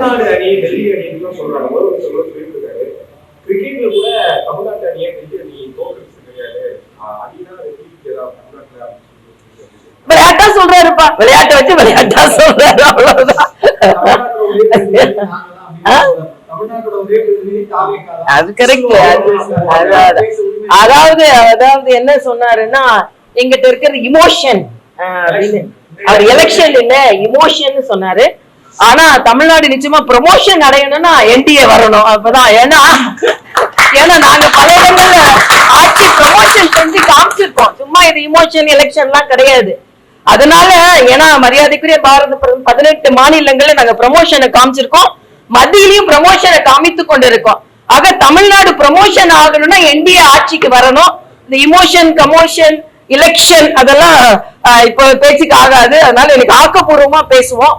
தமிழ்நாடு அணி டெல்லி அணின்னு சொல்றாங்க. ஒரு சொல்லிட்டு இருக்காரு, கிரிக்கெட்ல கூட தமிழ்நாட்டு அணியை டெல்லி அணி தோற்கடிச்சு கிடையாது, அணிதான் விளையாட்டா சொல்றாருப்பா, விளையாட்டை வச்சு விளையாட்டா சொல்றாரு, அவ்வளவுதான். அது கரெக்ட். அதாவது என்ன சொன்னாருன்னா, எங்கிட்ட இருக்கிற இமோஷன் அப்படின்னு. அவர் எலெக்ஷன் இல்ல இமோஷன் சொன்னாரு. ஆனா தமிழ்நாடு நிச்சயமா ப்ரமோஷன் அடையணும்னா என்டிஏ வரணும், அப்பதான். ஏன்னா நாங்க பல இடங்கள்ல ஆட்சி ப்ரமோஷன் செஞ்சு காமிச்சிருக்கோம். சும்மா இது இமோஷன் எலெக்ஷன் எல்லாம் கிடையாது. அதனால ஏன்னா மரியாதைக்குரிய பாரத 18 மாநிலங்கள்ல நாங்க ப்ரமோஷனை காமிச்சிருக்கோம், மத்தியிலையும் ப்ரமோஷனை காமித்து கொண்டிருக்கோம். ஆக தமிழ்நாடு ப்ரமோஷன் ஆகணும்னா என்டிஏ ஆட்சிக்கு வரணும். இந்த இமோஷன் கமோஷன் எலெக்ஷன் அதெல்லாம் இப்போ பேச்சுக்கு ஆகாது. அதனால எனக்கு ஆக்கப்பூர்வமா பேசுவோம்.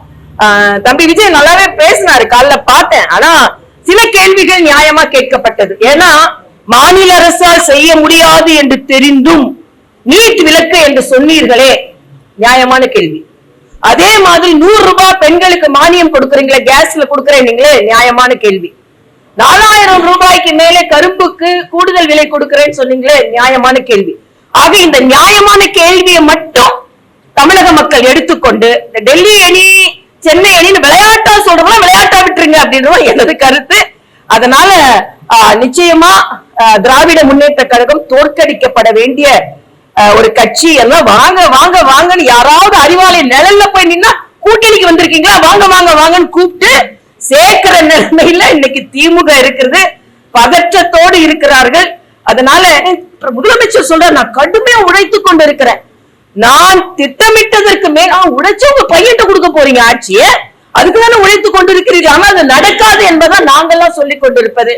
தம்பி விஜய் நல்லாவே பேசினாரு, காலைல பார்த்தேன். ஆனா சில கேள்விகள் நியாயமா கேட்கப்பட்டது. ஏன்னா மாநில அரசால் செய்ய முடியாது என்று தெரிந்தும் நீட் விலக்கு என்று சொன்னீர்களே, நியாயமான கேள்வி. அதே மாதிரி 100 ரூபாய் பெண்களுக்கு மானியம் கொடுக்கறீங்களே, கேஸ்ல கொடுக்கறீங்களே, நியாயமான கேள்வி. 4000 ரூபாய்க்கு மேலே கரும்புக்கு கூடுதல் விலை கொடுக்கறேன்னு சொன்னீங்களே, நியாயமான கேள்வி. ஆக இந்த நியாயமான கேள்வியை மட்டும் தமிழக மக்கள் எடுத்துக்கொண்டு இந்த டெல்லி அணி சென்னை அணின்னு விளையாட்டா சொல்றோம், விளையாட்டா விட்டுருங்க அப்படின்றது எனது கருத்து. அதனால நிச்சயமா திராவிட முன்னேற்ற கழகம் தோற்கடிக்கப்பட வேண்டிய ஒரு கட்சி. எல்லாம் வாங்க வாங்க வாங்கன்னு யாராவது அறிவாலய நிழல்ல போய் நின்னா கூட்டணிக்கு வந்திருக்கீங்களா, வாங்க வாங்க வாங்கன்னு கூப்பிட்டு சேர்க்கிற நிலைமையில இன்னைக்கு திமுக இருக்கிறது. பதற்றத்தோடு இருக்கிறார்கள். அதனால முதலமைச்சர் சொல்ற, நான் கடுமையா உழைத்து கொண்டு இருக்கிறேன், நான் திட்டமிட்டதற்கு மேல உழைச்சு உங்க பையன்ட்ட கொடுக்க போறீங்க ஆட்சியை, அதுக்குதானே உழைத்து கொண்டிருக்கிறீர்கள். ஆனா அது நடக்காது என்பதை நாங்கெல்லாம் சொல்லிக் கொண்டிருப்பது.